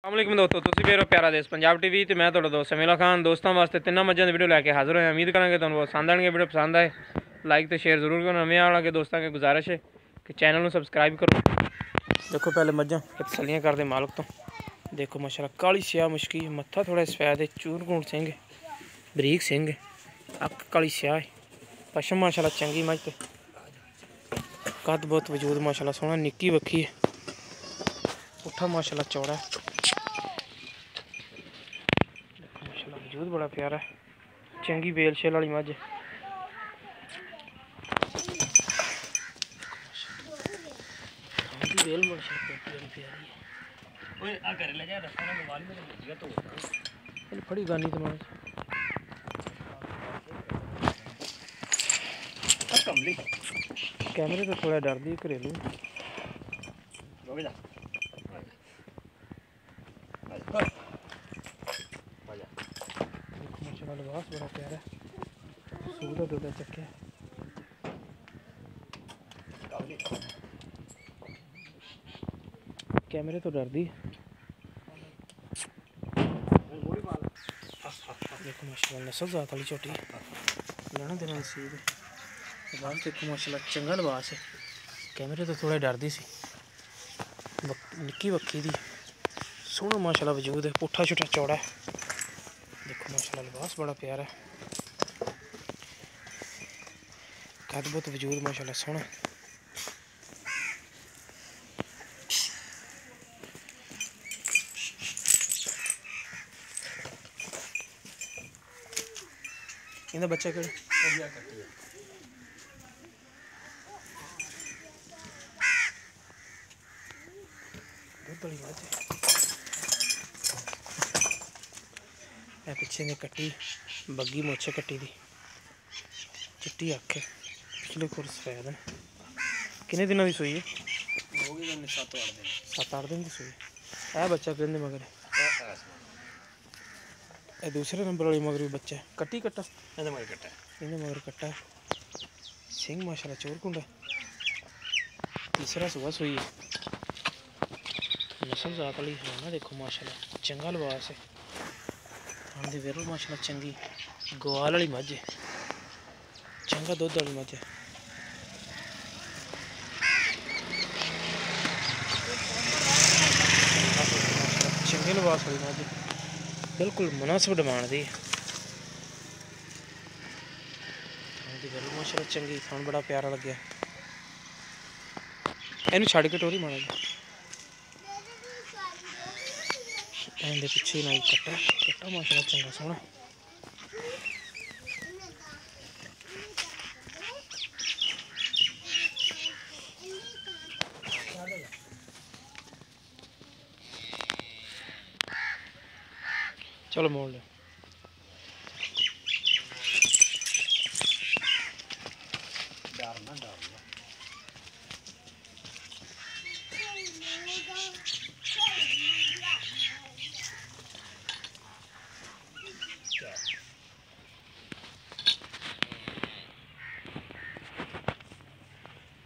अस्सलाम दोस्तों, तुसीं फिर प्यारा देश पंजाब टीवी ते मैं तुहाडा दोस्त समीला खान। दोस्तों वास्ते तिन्ना मज्जां दी वीडियो लैके हाजिर होया। उम्मीद करांगे तुहानूं पसंद आएगी। वीडियो पसंद आए लाइक तो शेयर जरूर करो। नवे आने के दोस्तों की गुजारिश है कि चैनल को सबसक्राइब करो। देखो पहले मज्जां तसलियां करदे मालक तो। देखो माशाल्लाह काली स्याह मुश्की, मत्था थोड़ा सफेद है, चूरगुंड सिंह बरीक सिंह, अक्क काली स्याह, पशम माशाल्लाह चंगी मज ते कद बहुत वजूद माशाल्लाह सोहना, निक्की बक्खी है, पुट्ठा माशाल्लाह चौड़ा है, माशाल्लाह वजूद बड़ा प्यारा है, चंगी बेल शेल वाली मज है। बेल फड़ी गानी तो कैमरे तो थोड़ा डर दी घरेलू माशाल्लाह लिबास बड़ा प्यारा, सूदा दूधा चक्के कैमरे तो डर दी। देखो माशाल्लाह नस्ल जात वाली झोटी लेना देना नसीब है। लिबास देखो माशाल्लाह चंगा लिबास है। कैमरे तो थोड़ा डरदी सी, निक्की बक्खी दी सोहना माशाल्लाह वजूद है, पुट्ठा छुट्ठा चौड़ा है। देखो माशाल्लाह लिबास बड़ा प्यारा है, कद बहुत वजूद माशाल्लाह सोहना। इहदा बच्चा केड़ा पिछे ने कट्टी बग्गी मोछे कट्टी दी, चिट्टी अख है, पिछले खुर सफेद है। किन्ने दिनों की सूई है? 7-8 दिन की सूई है। बच्चा कहते मगर ये दूसरे नंबर वाली मगर भी बच्चा है। कट्टी कट्टा मगर कट्टा सिंह माशाल्लाह चोरकुंडा, तीसरा सुबह सूई है, नस्ल जात वाली है। देखो माशाल्लाह चंगा लिबास है, आंदी वेरल माशाल्लाह चंगी गोवाल वाली मझ है, चंगा दुध वाली मझ है। चंगे लिबास वाली मझ बिल्कुल मुनासिब डिमांड दी, आंदी वेरल माशाल्लाह चंगी, खान बड़ा प्यारा लग्या। इनू छड़ के टोरी माड़ा जी एंदे पिछे नाई कट्टा माशाल्लाह चंगा सोहना। चलो मोड़ लो।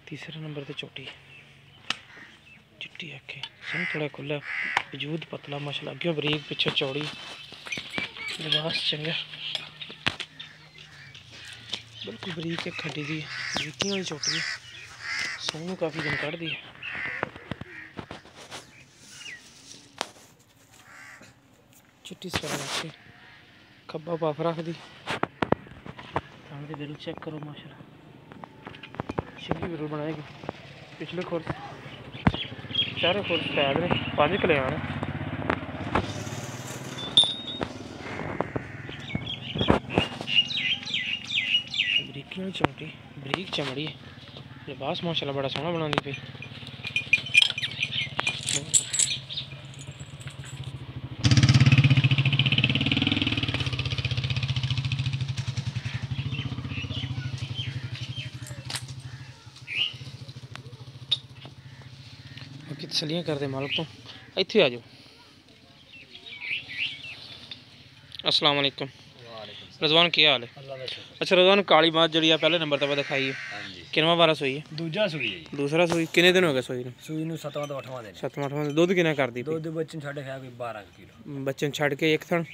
तीसरे नंबर पे चोटी चिट्टी अखे, सिंह थोड़ा खुला, वजूद पतला माशाल्लाह, अगे बरीक पिछे चौड़ी, लिबास चंगा बिल्कुल बरीक एक खड्डी दी बरीकियां वाली चोटी है, सोनू काफ़ी दिन कढ़ दी है। चिट्टी सफेद अखे, खब्बा पफ रख दी, बिल चेक करो माशाल्लाह चंगी बिल बनाएगी। पिछले खुर चारे खुर सफेद ने, 5 कल्याण बरीकियां चौटी बरीक चमड़ी, लिबास माशाल्लाह बड़ा सोहना बनाती पई। तसलियां करते मालक तो। इत्थे आ जाओ। अस्सलाम वालेकुम। रजवान क्या हाल है? अल्लाह का शुक्र। अच्छा रजवान काली बात जी पहले नंबर तो दिखाई है हाँ जी किनवा बारा सोई है? दूजा सूई है जी। दूसरा सोई किन्ने दिन हो गए सोई सूई नूं 7वां तो 8वां दिन। 7वां 8वां दुध किन्ना कर दी? दुध बच्चे छड़ खाया कोई 12 किलो। बच्चे छड़ के एक थन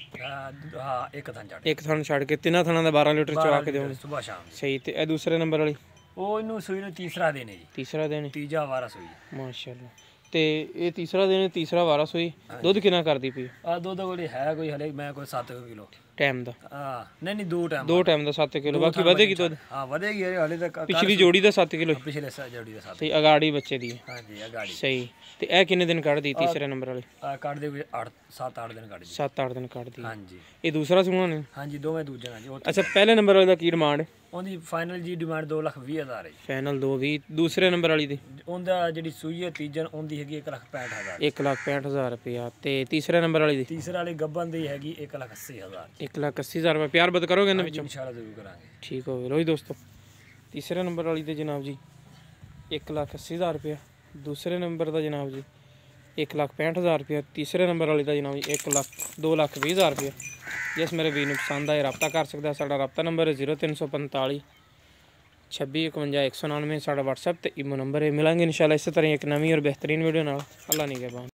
हाँ एक थन छड़। एक थन छड़ के तिना थना का 12 लीटर चवा के देओगे सुबह शाम। सही ते ए दूसरे नंबर वाली ਉਹ ਇਹਨੂੰ ਸੂਈ ਨੂੰ ਤੀਸਰਾ ਦਿਨ ਹੈ ਜੀ। तीसरा दिन ਤੀਜਾ ਵਾਰਾ ਸੂਈ ਹੈ। माशाल्लाह ਤੇ ਇਹ ਤੀਸਰਾ ਦਿਨ ਤੀਸਰਾ ਵਾਰਾ ਸੋਈ ਦੁੱਧ ਕਿੰਨਾ ਕਰਦੀ ਪਈ ਆ ਦੁੱਧ ਕੋਲੇ ਹੈ ਕੋਈ ਹਲੇ ਮੈਂ ਕੋਈ 7 ਕਿਲੋ ਟਾਈਮ ਦਾ? ਹਾਂ ਨਹੀਂ ਦੋ ਟਾਈਮ। ਦੋ ਟਾਈਮ ਦਾ 7 ਕਿਲੋ ਬਾਕੀ ਵਧੇਗੀ ਦੁੱਧ? ਹਾਂ ਵਧੇਗੀ ਹਲੇ ਤੱਕ। ਪਿਛਲੀ ਜੋੜੀ ਦਾ 7 ਕਿਲੋ ਪਿਛਲੇ ਜੋੜੀ ਦਾ 7। ਸਹੀ ਅਗਾੜੀ ਬੱਚੇ ਦੀ ਹਾਂ ਜੀ ਅਗਾੜੀ ਸਹੀ ਤੇ ਇਹ ਕਿੰਨੇ ਦਿਨ ਕੱਢਦੀ ਤੀਸਰੇ ਨੰਬਰ ਵਾਲੀ? ਆ ਕੱਢ ਦੇ 8 7-8 ਦਿਨ ਕੱਢ ਜੀ। 7-8 ਦਿਨ ਕੱਢਦੀ ਹਾਂ ਜੀ ਇਹ ਦੂਸਰਾ ਸੂਣਾ ਨੇ? ਹਾਂ ਜੀ ਦੋਵੇਂ ਦੂਜੇ ਨਾਲ ਜੀ। ਅੱਛਾ ਪਹਿਲੇ ਨੰਬਰ ਵਾਲੇ ਦਾ ਕੀ ਡਿਮਾਂਡ ਹੈ? ਉਹਦੀ ਫਾਈਨਲ ਜੀ ਡਿਮਾਂਡ 2,20,000 ਹੈ ਜੀ। ਫਾਈਨਲ 220। ਦੂਸਰੇ ਨੰਬਰ ਵਾਲੀ ਦੀ? ਉਹਦਾ ਜਿਹੜੀ ਸੂਈ ਹੈ ਤੀਜਨ ਉਹਦੀ ਹੈਗੀ 1,65,000। 1,65,000 ਰੁਪਇਆ। ਤੇ ਤੀਸਰੇ ਨੰਬਰ ਵਾਲੀ ਦੀ? ਤੀਸਰੇ ਵਾਲੀ ਗੱਬਨ ਦੀ ਹੈਗੀ 1,80,000। 1,80,000 ਰੁਪਏ। ਪਿਆਰ ਬਦ ਕਰੋਗੇ ਇਹਨਾਂ ਵਿੱਚੋਂ? ਇਨਸ਼ਾਅੱਲਾ ਜ਼ਰੂਰ ਕਰਾਂਗੇ। ਠੀਕ ਹੋ ਗਿਆ ਲੋ ਜੀ ਦੋਸਤੋ ਤੀਸਰੇ ਨੰਬਰ ਵਾਲੀ ਤੇ ਜਨਾਬ ਜੀ 1,80,000 ਰੁਪਇਆ। ਦੂਸਰੇ ਨੰਬਰ ਦਾ ਜਨਾਬ ਜੀ 1,65,000 ਰੁਪਇਆ। ਤੀਸਰੇ ਨੰਬਰ ਵਾਲੀ ਦਾ ਜਨਾਬ ਜੀ 2,20,000 ਰੁਪਇਆ। ਜਿਸ ਮੇਰੇ ਵੀਰ ਨੂੰ ਪਸੰਦ ਆਏ ਰਬਤਾ ਕਰ ਸਕਦਾ। ਸਾਡਾ ਰਬਤਾ ਨੰਬਰ ਹੈ 0345 2651 199। ਸਾਡਾ WhatsApp ਤੇ ਈਮੋ ਨੰਬਰ ਹੈ। ਮਿਲਾਂਗੇ ਇਨਸ਼ਾਅੱਲਾ ਇਸੇ ਤਰ੍ਹਾਂ ਇੱਕ ਨਵੀਂ ਔਰ ਬਿਹਤਰੀਨ ਵੀਡੀਓ ਨਾਲ। ਅੱਲਾ ਨਿਗਹਿਬਾਨ।